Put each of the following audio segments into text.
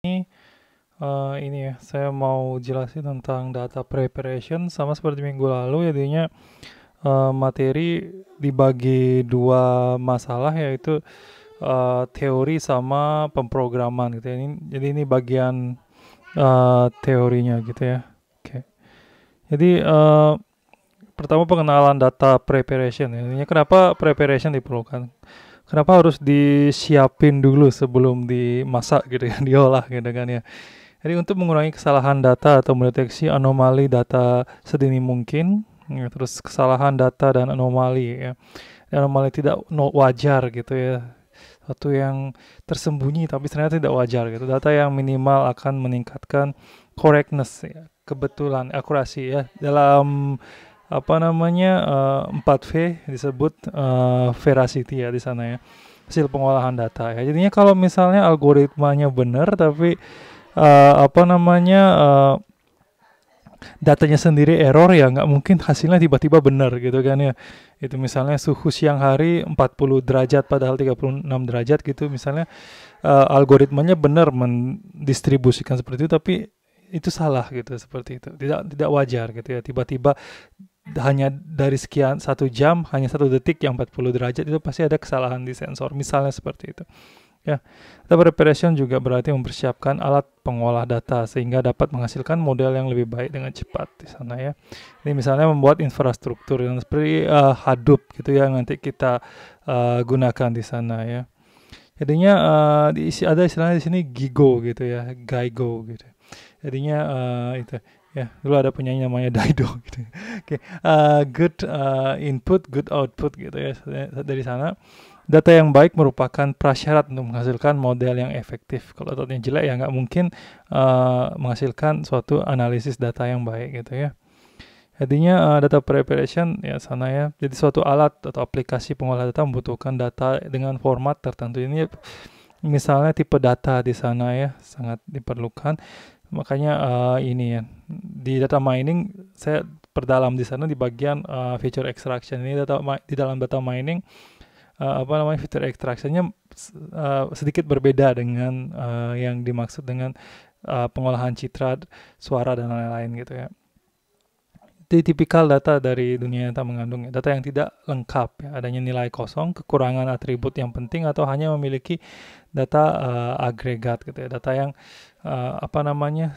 Ini ya, saya mau jelasin tentang data preparation sama seperti minggu lalu, jadinya materi dibagi dua masalah, yaitu teori sama pemrograman gitu ya. Jadi ini bagian teorinya gitu ya. Oke. Jadi pertama pengenalan data preparation ya. Ini kenapa preparation diperlukan? Kenapa harus disiapin dulu sebelum dimasak gitu ya, diolah gitu kan ya. Jadi untuk mengurangi kesalahan data atau mendeteksi anomali data sedini mungkin, ya, terus kesalahan data dan anomali ya, anomali tidak wajar gitu ya, satu yang tersembunyi tapi ternyata tidak wajar gitu. Data yang minimal akan meningkatkan correctness ya, kebetulan, akurasi ya, dalam apa namanya 4V disebut veracity ya di sana ya, hasil pengolahan data ya. Jadinya kalau misalnya algoritmanya benar tapi apa namanya datanya sendiri error, ya nggak mungkin hasilnya tiba-tiba benar gitu kan ya. Itu misalnya suhu siang hari 40 derajat padahal 36 derajat gitu misalnya, algoritmanya benar mendistribusikan seperti itu tapi itu salah gitu, seperti itu tidak wajar gitu ya. Tiba-tiba hanya dari sekian 1 jam hanya 1 detik yang 40 derajat, itu pasti ada kesalahan di sensor misalnya, seperti itu. Ya, data preparation juga berarti mempersiapkan alat pengolah data sehingga dapat menghasilkan model yang lebih baik dengan cepat di sana ya. Ini misalnya membuat infrastruktur yang seperti Hadoop gitu ya, nanti kita gunakan di sana ya. Jadinya ada istilahnya di sini Gigo gitu ya, Gaigo gitu. Jadinya itu ya, dulu ada penyanyi namanya Daido gitu. Oke, good input, good output gitu ya. Dari sana data yang baik merupakan prasyarat untuk menghasilkan model yang efektif. Kalau datanya jelek ya nggak mungkin menghasilkan suatu analisis data yang baik gitu ya. Jadinya data preparation ya sana ya. Jadi suatu alat atau aplikasi pengolah data membutuhkan data dengan format tertentu. Ini misalnya tipe data di sana ya, sangat diperlukan. Makanya ini ya, di data mining saya perdalam di sana di bagian feature extraction. Ini di dalam data mining apa namanya, feature extractionnya sedikit berbeda dengan yang dimaksud dengan pengolahan citra, suara dan lain-lain gitu ya. Di tipikal data dari dunia nyata mengandung data yang tidak lengkap ya, adanya nilai kosong, kekurangan atribut yang penting, atau hanya memiliki data agregat gitu ya, data yang apa namanya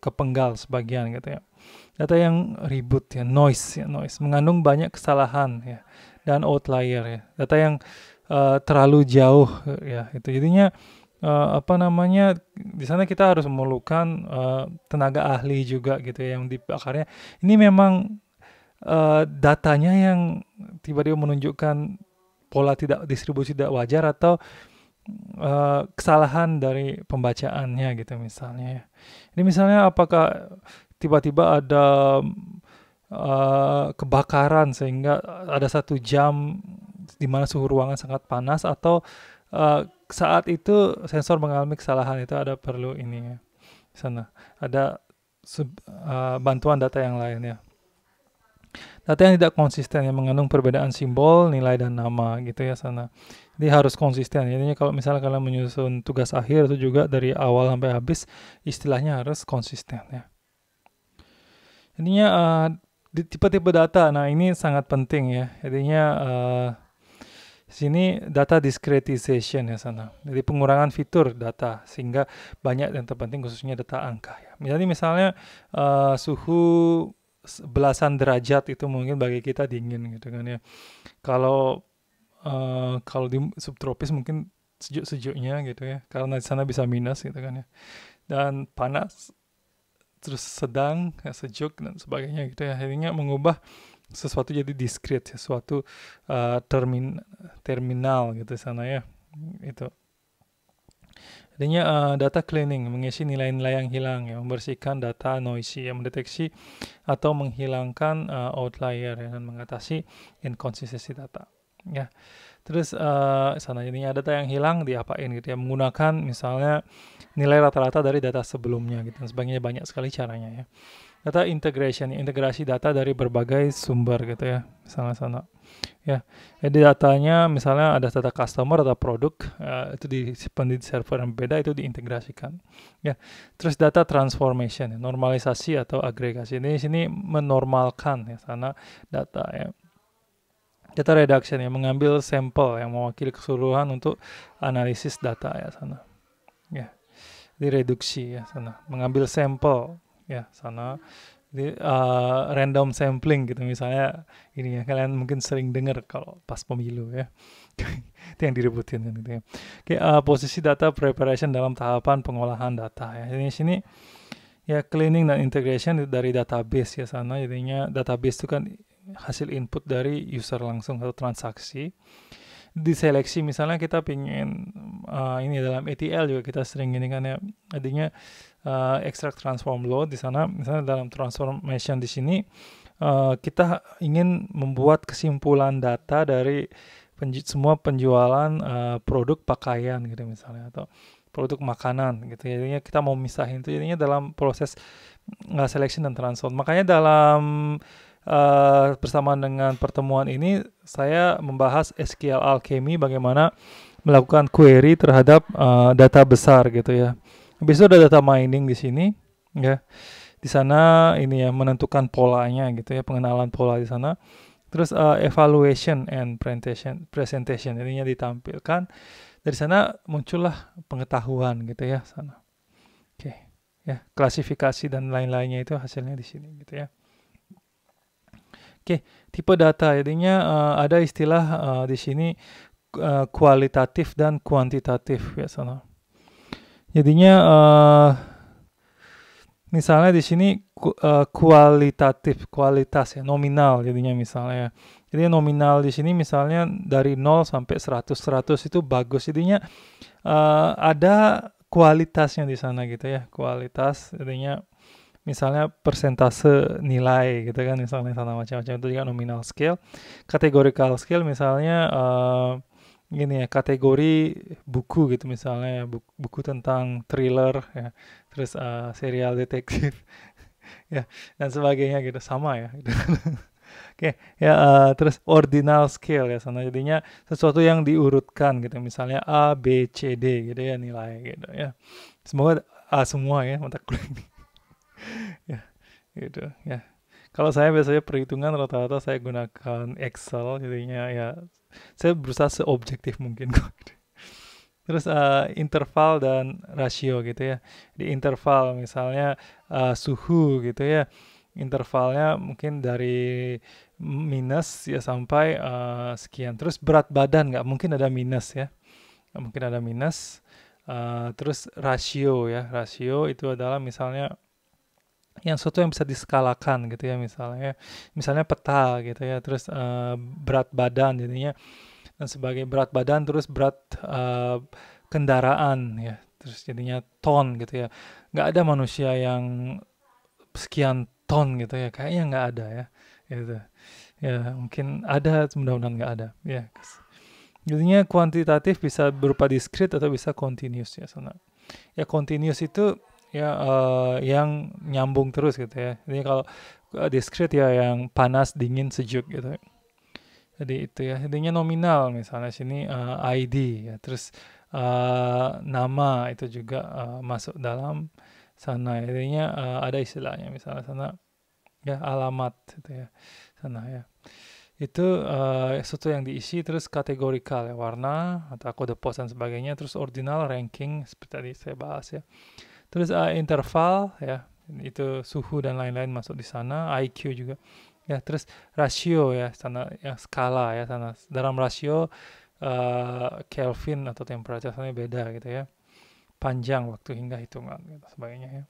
kepenggal sebagian gitu ya. Data yang ribut ya, noise mengandung banyak kesalahan ya, dan outlier ya, data yang terlalu jauh ya, itu jadinya apa namanya, di sana kita harus memerlukan tenaga ahli juga gitu ya, yang dipakarnya ini memang datanya yang tiba-tiba menunjukkan pola tidak distribusi tidak wajar, atau kesalahan dari pembacaannya gitu misalnya ya. Ini misalnya apakah tiba-tiba ada kebakaran sehingga ada 1 jam di mana suhu ruangan sangat panas, atau saat itu sensor mengalami kesalahan, itu ada perlu ini ya. Di sana ada bantuan data yang lain ya. Data yang tidak konsisten yang mengandung perbedaan simbol, nilai dan nama gitu ya sana. Jadi harus konsisten. Jadinya kalau misalnya kalian menyusun tugas akhir itu juga dari awal sampai habis istilahnya harus konsisten ya. Jadinya di tipe-tipe data. Nah, ini sangat penting ya. Jadinya sini data discretization ya sana. Jadi pengurangan fitur data sehingga banyak yang terpenting khususnya data angka ya. Jadi misalnya suhu belasan derajat itu mungkin bagi kita dingin gitu kan ya. Kalau kalau di subtropis mungkin sejuk-sejuknya gitu ya. Karena di sana bisa minus gitu kan ya. Dan panas, terus sedang, ya, sejuk dan sebagainya gitu ya. Akhirnya mengubah sesuatu jadi diskret, sesuatu terminal gitu sana ya. Itu adanya data cleaning, mengisi nilai-nilai yang hilang ya, membersihkan data noisy yang mendeteksi atau menghilangkan outlier ya, dan mengatasi inkonsistensi data ya. Terus sana jadinya data yang hilang diapain gitu ya, menggunakan misalnya nilai rata-rata dari data sebelumnya gitu, dan sebagainya, banyak sekali caranya ya. Data integration, integrasi data dari berbagai sumber gitu ya, sana-sana. Ya, jadi datanya misalnya ada data customer atau produk, itu disimpan di server yang beda, itu diintegrasikan. Ya, terus data transformation, normalisasi atau agregasi. Ini di sini menormalkan ya sana data ya. Data reduction ya, mengambil sampel yang mewakili keseluruhan untuk analisis data ya sana. Ya, direduksi ya sana, mengambil sampel ya sana. Jadi random sampling gitu misalnya, ini ya kalian mungkin sering dengar kalau pas pemilu ya. Itu yang direbutin kan gitu ya. Oke, posisi data preparation dalam tahapan pengolahan data ya. Jadi sini ya cleaning dan integration dari database ya sana. Jadinya database itu kan hasil input dari user langsung atau transaksi. Diseleksi misalnya kita pingin ini dalam ETL juga kita sering ini kan ya. Jadinya extract transform load di sana, misalnya dalam transformation di sini kita ingin membuat kesimpulan data dari semua penjualan produk pakaian gitu misalnya, atau produk makanan gitu. Jadinya kita mau misahin itu, jadinya dalam proses selection dan transform. Makanya dalam bersamaan dengan pertemuan ini saya membahas SQL Alchemy, bagaimana melakukan query terhadap data besar gitu ya. Habis itu ada data mining di sini, ya. Di sana ini ya menentukan polanya gitu ya, pengenalan pola di sana. Terus evaluation and presentation, jadinya ditampilkan. Dari sana muncullah pengetahuan gitu ya sana. Oke, ya klasifikasi dan lain-lainnya itu hasilnya di sini gitu ya. Oke, tipe data, jadinya ada istilah di sini kualitatif dan kuantitatif ya sana. Jadinya misalnya di sini kualitas ya, nominal jadinya misalnya. Jadi nominal di sini misalnya dari 0 sampai 100. 100 itu bagus, jadinya ada kualitasnya di sana gitu ya. Kualitas jadinya misalnya persentase nilai gitu kan, misalnya sana macam-macam, itu juga nominal scale. Categorical scale misalnya gini ya, kategori buku gitu misalnya ya, buku tentang thriller ya, terus serial detektif ya dan sebagainya gitu, sama ya gitu. Oke, ya terus ordinal scale ya sana, jadinya sesuatu yang diurutkan gitu, misalnya A B C D gitu ya nilai gitu ya. Semoga A semua ya mata kuliah ini. Ya gitu ya. Kalau saya biasanya perhitungan rata-rata saya gunakan Excel, jadinya ya saya berusaha seobjektif mungkin kok. Terus interval dan rasio gitu ya. Di interval misalnya suhu gitu ya. Intervalnya mungkin dari minus ya sampai sekian. Terus berat badan nggak mungkin ada minus ya. Nggak mungkin ada minus. Terus rasio ya. Rasio itu adalah misalnya yang sesuatu yang bisa diskalakan gitu ya, misalnya peta gitu ya, terus berat badan jadinya, dan sebagai berat badan, terus berat kendaraan ya, terus jadinya ton gitu ya. Nggak ada manusia yang sekian ton gitu ya, kayaknya nggak ada ya gitu ya, mungkin ada, mudah-mudahan nggak ada ya. Jadinya kuantitatif bisa berupa discrete atau bisa continuous ya sana. Ya continuous itu ya yang nyambung terus gitu ya. Jadi kalau discrete ya yang panas, dingin, sejuk gitu. Jadi itu ya. Jadinya nominal misalnya sini ID ya. Terus nama itu juga masuk dalam sana. Jadinya ada istilahnya misalnya sana ya, alamat gitu ya. Sana ya. Itu sesuatu yang diisi, terus kategorikal ya, warna atau kode pos dan sebagainya. Terus ordinal, ranking seperti tadi saya bahas ya. Terus interval ya, itu suhu dan lain-lain masuk di sana, IQ juga. Ya, terus rasio ya, sana yang skala ya sana. Dalam rasio Kelvin atau temperature sana beda gitu ya. Panjang waktu hingga hitungan gitu sebagainya ya.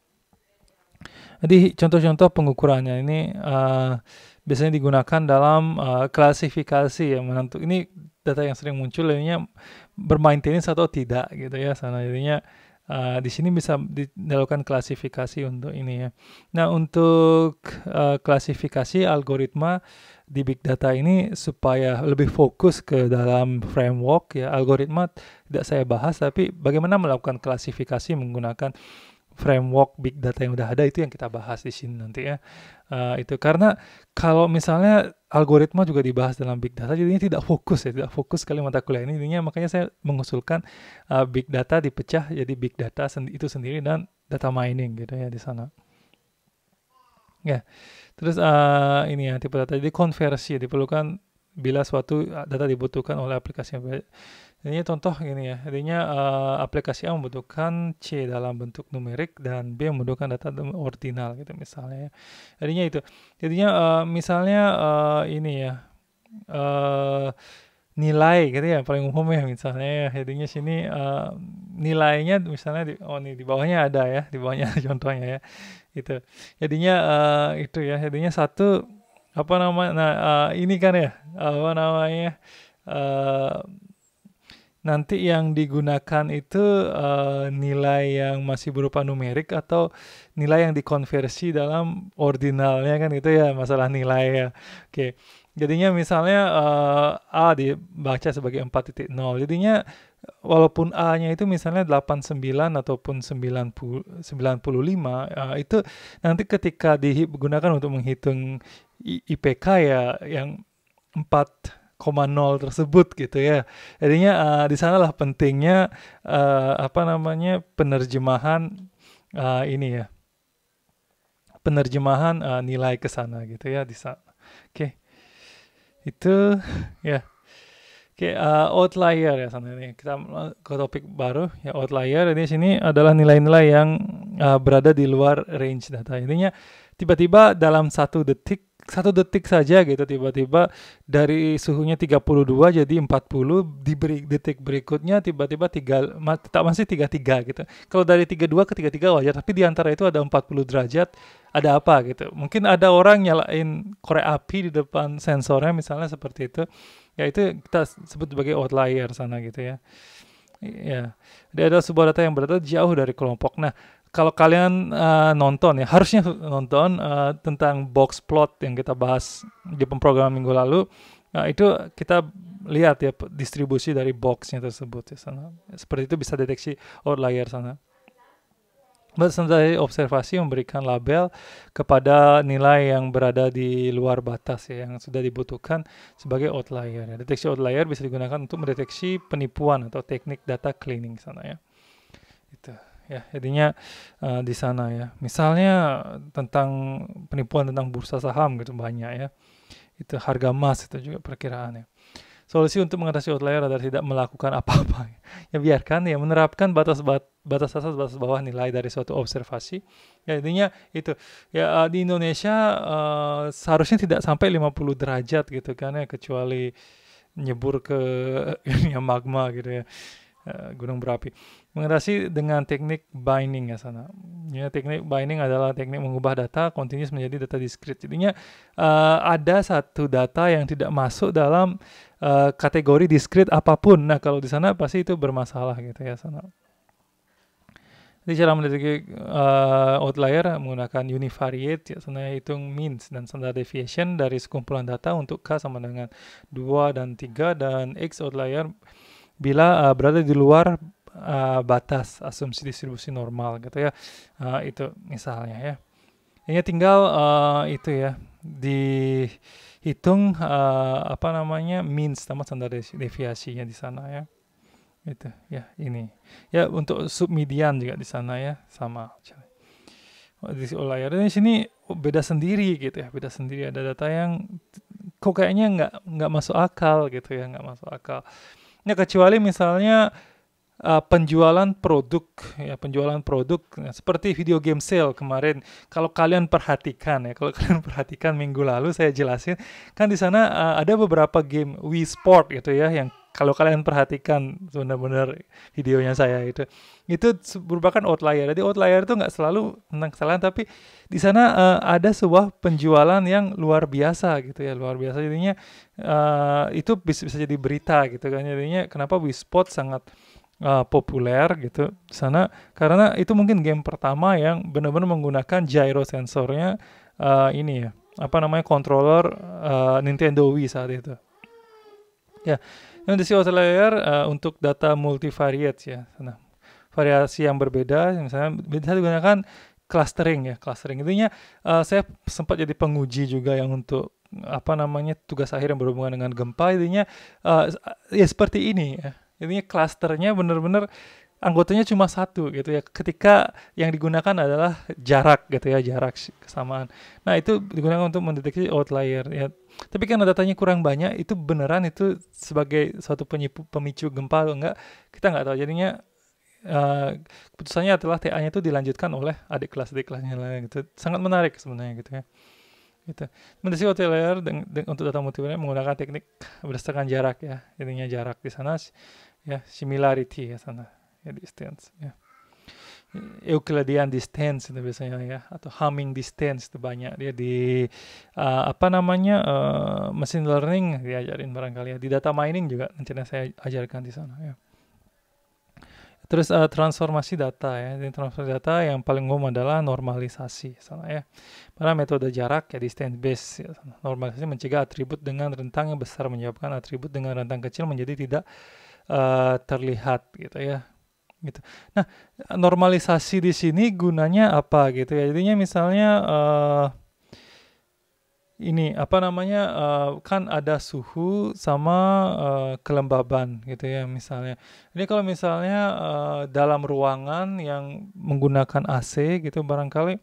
Jadi contoh-contoh pengukurannya ini biasanya digunakan dalam klasifikasi ya, menentu ini data yang sering muncul jadinya bermain tenis atau tidak gitu ya sana, jadinya di sini bisa dilakukan klasifikasi untuk ini ya. Nah, untuk klasifikasi algoritma di big data ini supaya lebih fokus ke dalam framework ya, algoritma tidak saya bahas, tapi bagaimana melakukan klasifikasi menggunakan framework big data yang udah ada itu yang kita bahas di sini nanti ya. Itu karena kalau misalnya algoritma juga dibahas dalam big data, jadinya tidak fokus ya, tidak fokus sekali mata kuliah ini. Jadinya makanya saya mengusulkan big data dipecah jadi big data itu sendiri dan data mining gitu ya di sana. Ya, terus ini ya tipe data jadi konversi diperlukan bila suatu data dibutuhkan oleh aplikasi. Jadinya contoh gini ya, jadinya aplikasi A membutuhkan C dalam bentuk numerik dan B membutuhkan data ordinal gitu misalnya ya. Jadinya itu. Jadinya misalnya ini ya nilai gitu ya paling umum ya misalnya ya. Jadinya sini nilainya misalnya di bawahnya ada ya, di bawahnya contohnya ya. Itu. Jadinya itu ya, jadinya satu apa namanya? Nah, ini kan ya, apa namanya? Nanti yang digunakan itu nilai yang masih berupa numerik atau nilai yang dikonversi dalam ordinalnya kan itu ya masalah nilai ya. Oke. Jadinya misalnya A dibaca sebagai 4.0. Jadinya walaupun A-nya itu misalnya 89 ataupun 95 itu nanti ketika digunakan untuk menghitung IPK ya yang 4,0 tersebut gitu ya. Jadinya di sanalah pentingnya apa namanya penerjemahan ini ya. Penerjemahan nilai ke sana gitu ya di sana. Oke. Itu ya. Oke, outlier ya sana ini. Kita ke topik baru ya outlier. Ini sini adalah nilai-nilai yang berada di luar range data. Intinya tiba-tiba dalam satu detik saja gitu tiba-tiba dari suhunya 32 jadi 40 di detik berikutnya tiba-tiba masih 33 gitu. Kalau dari 32 ke 33 wajar, tapi di antara itu ada 40 derajat, ada apa gitu. Mungkin ada orang nyalain korek api di depan sensornya misalnya seperti itu. Ya itu kita sebut sebagai outlier sana gitu ya. Ya, dia ada sebuah data yang berada jauh dari kelompok. Nah, kalau kalian nonton ya, harusnya nonton tentang box plot yang kita bahas di pemrograman minggu lalu, itu kita lihat ya distribusi dari boxnya tersebut ya sana. Seperti itu bisa deteksi outlier sana. Dari observasi memberikan label kepada nilai yang berada di luar batas ya, yang sudah dibutuhkan sebagai outlier. Ya. Deteksi outlier bisa digunakan untuk mendeteksi penipuan atau teknik data cleaning sana ya. Itu ya, jadinya di sana ya. Misalnya tentang penipuan tentang bursa saham gitu banyak ya. Itu harga emas itu juga perkiraannya. Solusi untuk mengatasi outlier adalah tidak melakukan apa-apa. Ya biarkan ya menerapkan batas atas batas bawah nilai dari suatu observasi. Ya intinya itu. Ya di Indonesia seharusnya tidak sampai 50 derajat gitu kan ya kecuali nyebur ke ini ya magma gitu ya. Gunung berapi. Mengatasi dengan teknik binding ya sana. Ya, teknik binding adalah teknik mengubah data continuous menjadi data discrete. Jadinya ada satu data yang tidak masuk dalam kategori discrete apapun. Nah, kalau di sana pasti itu bermasalah gitu ya sana. Jadi cara mendeteksi outlier menggunakan univariate, ya, sana hitung means dan standard deviation dari sekumpulan data untuk K sama dengan 2 dan 3 dan X outlier bila berada di luar batas asumsi distribusi normal gitu ya. Itu misalnya ya. Ini tinggal itu ya dihitung apa namanya means sama standar deviasinya di sana ya. Itu ya ini. Ya untuk submedian juga di sana ya sama. Di outlier di sini beda sendiri gitu ya. Beda sendiri ada data yang kok kayaknya nggak masuk akal gitu ya, nggak masuk akal. Ya kecuali misalnya penjualan produk ya, seperti video game sale kemarin. Kalau kalian perhatikan minggu lalu saya jelasin kan di sana ada beberapa game Wii Sport gitu ya yang kalau kalian perhatikan benar-benar videonya saya itu merupakan outlier. Jadi outlier itu nggak selalu tentang kesalahan, tapi di sana ada sebuah penjualan yang luar biasa gitu ya, luar biasa. Jadinya itu bisa jadi berita gitu kan. Jadinya kenapa Wii Sport sangat populer gitu di sana karena itu mungkin game pertama yang benar-benar menggunakan gyro sensornya ini ya controller Nintendo Wii saat itu ya. Yang di outlier untuk data multivariate ya. Nah, variasi yang berbeda, misalnya bisa digunakan clustering ya, clustering. Intinya saya sempat jadi penguji juga yang untuk apa namanya tugas akhir yang berhubungan dengan gempa. Intinya ya seperti ini ya. Intinya clusternya benar-benar anggotanya cuma satu gitu ya. Ketika yang digunakan adalah jarak gitu ya, jarak kesamaan. Nah itu digunakan untuk mendeteksi outlier ya. Tapi karena datanya kurang banyak, itu beneran itu sebagai suatu pemicu gempa atau enggak, kita nggak tahu. Jadinya keputusannya adalah TA-nya itu dilanjutkan oleh adik kelasnya lain gitu. Sangat menarik sebenarnya gitu ya. Gitu. Mendeteksi outlier untuk data multivariate menggunakan teknik berdasarkan jarak ya. Jadinya jarak di sana ya similarity ya sana ya distance ya. Euclidean distance itu biasanya ya, atau Hamming distance itu banyak dia di apa namanya machine learning diajarin barangkali ya, di data mining juga nanti saya ajarkan di sana ya. Terus transformasi data ya. Jadi transformasi data yang paling umum adalah normalisasi sana ya. Pada metode jarak ya distance based ya, normalisasi mencegah atribut dengan rentang yang besar menyebabkan atribut dengan rentang kecil menjadi tidak terlihat gitu ya. Gitu. Nah, normalisasi di sini gunanya apa gitu ya. Jadinya misalnya ini apa namanya kan ada suhu sama kelembaban gitu ya misalnya. Jadi kalau misalnya dalam ruangan yang menggunakan AC gitu barangkali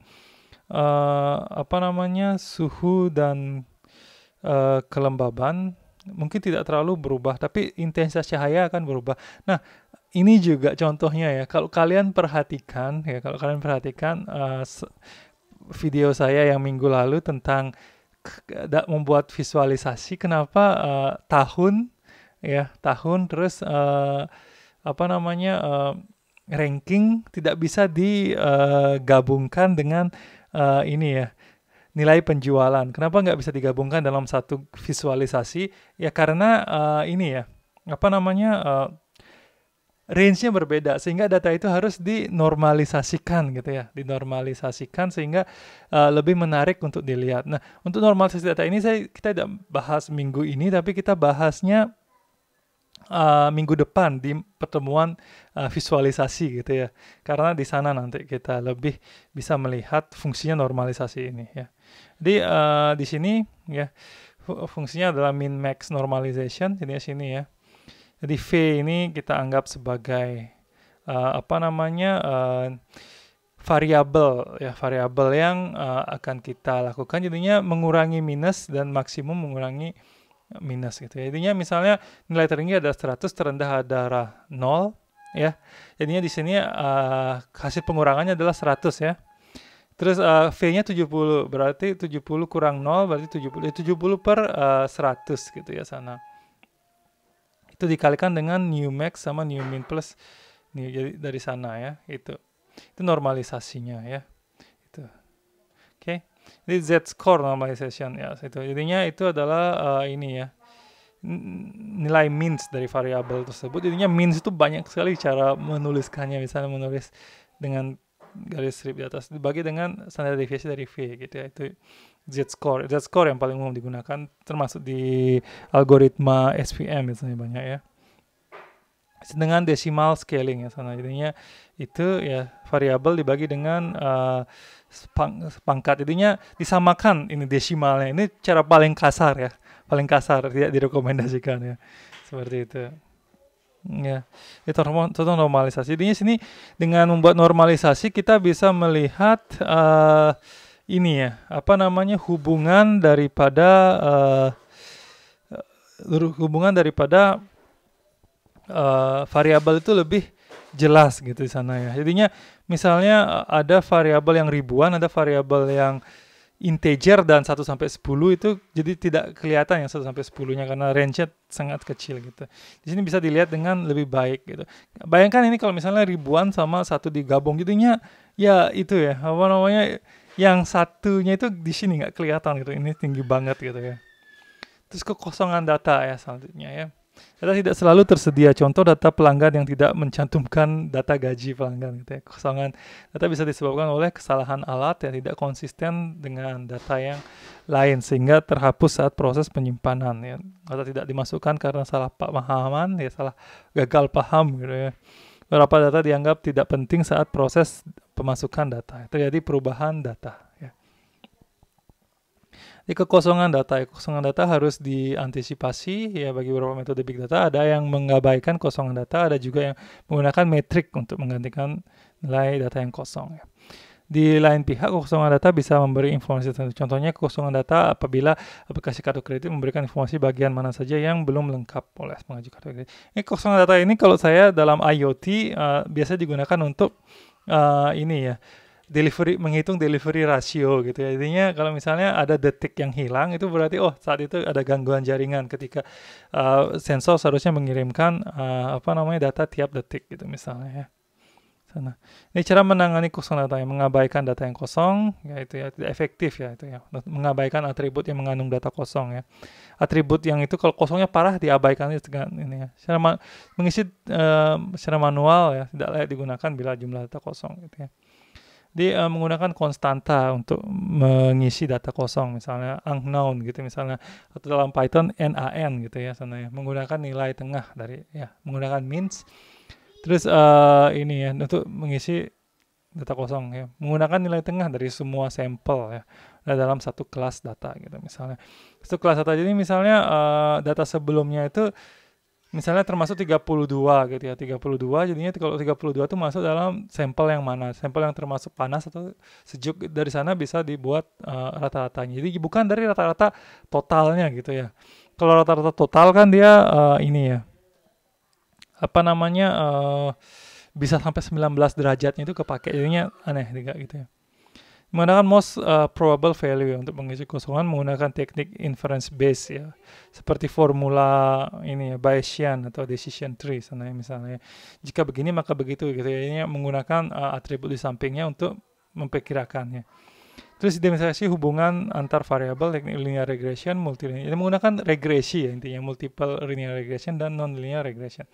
apa namanya suhu dan kelembaban mungkin tidak terlalu berubah, tapi intensitas cahaya akan berubah. Nah, ini juga contohnya ya. Kalau kalian perhatikan video saya yang minggu lalu tentang membuat visualisasi kenapa tahun terus apa namanya ranking tidak bisa digabungkan dengan ini ya nilai penjualan. Kenapa nggak bisa digabungkan dalam satu visualisasi? Ya karena ini ya apa namanya range-nya berbeda sehingga data itu harus dinormalisasikan gitu ya, dinormalisasikan sehingga lebih menarik untuk dilihat. Nah, untuk normalisasi data ini kita tidak bahas minggu ini, tapi kita bahasnya minggu depan di pertemuan visualisasi gitu ya. Karena di sana nanti kita lebih bisa melihat fungsinya normalisasi ini ya. Jadi di sini ya fungsinya adalah min max normalization, jadi sini ya. Jadi V ini kita anggap sebagai apa namanya variabel ya, variabel yang akan kita lakukan. Jadinya mengurangi minus dan maksimum mengurangi minus gitu ya. Jadinya misalnya nilai tertinggi ada 100, terendah ada 0 ya. Jadinya di sini hasil pengurangannya adalah 100 ya. Terus V-nya 70, berarti 70 kurang 0 berarti 70. 70 per 100 gitu ya sana. Itu dikalikan dengan new max sama new min plus nih, jadi dari sana ya itu normalisasinya ya itu. Oke. Jadi z-score normalization ya itu. Jadinya itu adalah ini ya nilai means dari variabel tersebut. Jadinya means itu banyak sekali cara menuliskannya, misalnya menulis dengan garis strip di atas dibagi dengan standar deviasi dari V gitu ya, itu z-score yang paling umum digunakan termasuk di algoritma SVM misalnya banyak ya, dengan decimal scaling ya sana. Jadinya itu ya variabel dibagi dengan pangkat, jadinya disamakan ini desimalnya. Ini cara paling kasar ya, paling kasar, tidak direkomendasikan ya seperti itu ya. Itu contoh normalisasi. Jadinya sini dengan membuat normalisasi kita bisa melihat ini ya apa namanya hubungan daripada variabel itu lebih jelas gitu di sana ya. Jadinya misalnya ada variabel yang ribuan, ada variabel yang integer dan 1 sampai 10 itu jadi tidak kelihatan yang 1 sampai 10-nya karena range-nya sangat kecil gitu. Di sini bisa dilihat dengan lebih baik gitu. Bayangkan ini kalau misalnya ribuan sama 1 digabung jadinya ya itu ya apa namanya yang satunya itu di sini nggak kelihatan gitu. Ini tinggi banget gitu ya. Terus kekosongan data ya selanjutnya ya. Data tidak selalu tersedia. Contoh data pelanggan yang tidak mencantumkan data gaji pelanggan gitu ya. Kekosongan data bisa disebabkan oleh kesalahan alat yang tidak konsisten dengan data yang lain sehingga terhapus saat proses penyimpanan ya. Data tidak dimasukkan karena salah pemahaman ya, salah gagal paham gitu ya. Beberapa data dianggap tidak penting saat proses pemasukan data. Terjadi perubahan data. Ya. Di kekosongan data harus diantisipasi ya. Bagi beberapa metode big data ada yang mengabaikan kosongan data, ada juga yang menggunakan metrik untuk menggantikan nilai data yang kosong ya. Di lain pihak, kekosongan data bisa memberi informasi tertentu. Contohnya kekosongan data apabila aplikasi kartu kredit memberikan informasi bagian mana saja yang belum lengkap oleh pengajuan kartu kredit. Ini kekosongan data ini kalau saya dalam IoT biasa digunakan untuk ini ya, menghitung delivery ratio gitu ya. Intinya kalau misalnya ada detik yang hilang, itu berarti saat itu ada gangguan jaringan ketika sensor seharusnya mengirimkan data tiap detik gitu misalnya ya. Ini cara menangani kosong data, yang mengabaikan data yang kosong, yaitu ya tidak efektif ya, itu ya, mengabaikan atribut yang mengandung data kosong ya. Atribut yang itu kalau kosongnya parah diabaikan itu ini ya. Mengisi secara manual ya tidak layak digunakan bila jumlah data kosong gitu ya. Dia menggunakan konstanta untuk mengisi data kosong, misalnya unknown gitu misalnya, atau dalam Python NaN gitu ya sana ya, menggunakan nilai tengah dari ya, menggunakan means. Terus ini ya untuk mengisi data kosong ya, menggunakan nilai tengah dari semua sampel ya dalam satu kelas data gitu misalnya. Satu kelas data jadi misalnya data sebelumnya itu misalnya termasuk 32 gitu ya. 32 jadinya kalau 32 itu masuk dalam sampel yang mana? Sampel yang termasuk panas atau sejuk, dari sana bisa dibuat rata-ratanya. Jadi bukan dari rata-rata totalnya gitu ya. Kalau rata-rata total kan dia ini ya, bisa sampai 19 derajatnya itu kepake, jadinya aneh juga gitu ya. Menggunakan most probable value untuk mengisi kosongan menggunakan teknik inference base ya, seperti formula ini ya, Bayesian atau decision tree sana misalnya. Jika begini maka begitu gitu ya. Ini menggunakan atribut di sampingnya untuk memperkirakannya. Terus identifikasi hubungan antar variabel, teknik linear regression, multilinear. Ini menggunakan regresi ya intinya, multiple linear regression dan non-linear regression.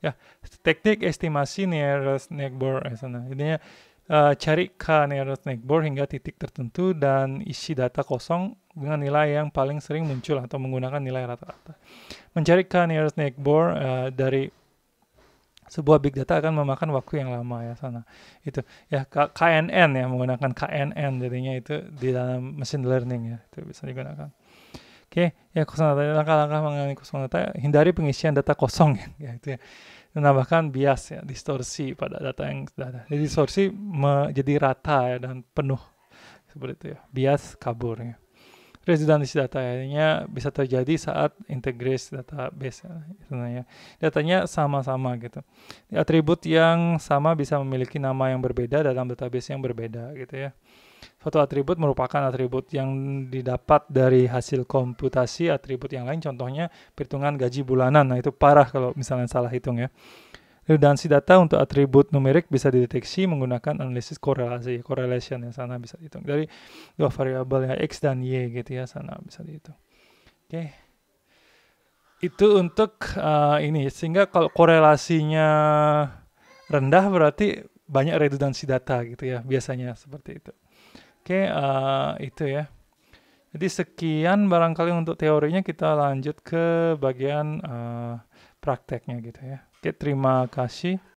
Ya, teknik estimasi nearest neighbor sana. Jadinya cari k nearest neighbor hingga titik tertentu dan isi data kosong dengan nilai yang paling sering muncul atau menggunakan nilai rata-rata. Mencari k nearest neighbor dari sebuah big data akan memakan waktu yang lama ya sana. Itu ya KNN ya, menggunakan KNN jadinya itu di dalam machine learning ya, itu bisa digunakan. Oke, ya kosong data, langkah-langkah mengenai kosong data, hindari pengisian data kosong ya itu ya. Menambahkan bias ya, distorsi pada data yang sudah ada. Jadi distorsi jadi rata ya dan penuh seperti itu ya. Bias kabur ya. Redundancy datanya bisa terjadi saat integrasi database ya. Datanya sama-sama gitu. Atribut yang sama bisa memiliki nama yang berbeda dalam database yang berbeda gitu ya. Suatu atribut merupakan atribut yang didapat dari hasil komputasi atribut yang lain, contohnya perhitungan gaji bulanan. Nah itu parah kalau misalnya salah hitung ya. Redundancy data untuk atribut numerik bisa dideteksi menggunakan analisis korelasi, correlation ya, sana bisa dihitung dari dua variabel ya, X dan Y gitu ya, sana bisa dihitung. Oke. Itu untuk ini, sehingga kalau korelasinya rendah berarti banyak redundansi data gitu ya, biasanya seperti itu. Oke, itu ya. Jadi sekian barangkali untuk teorinya, kita lanjut ke bagian prakteknya gitu ya. Oke, terima kasih.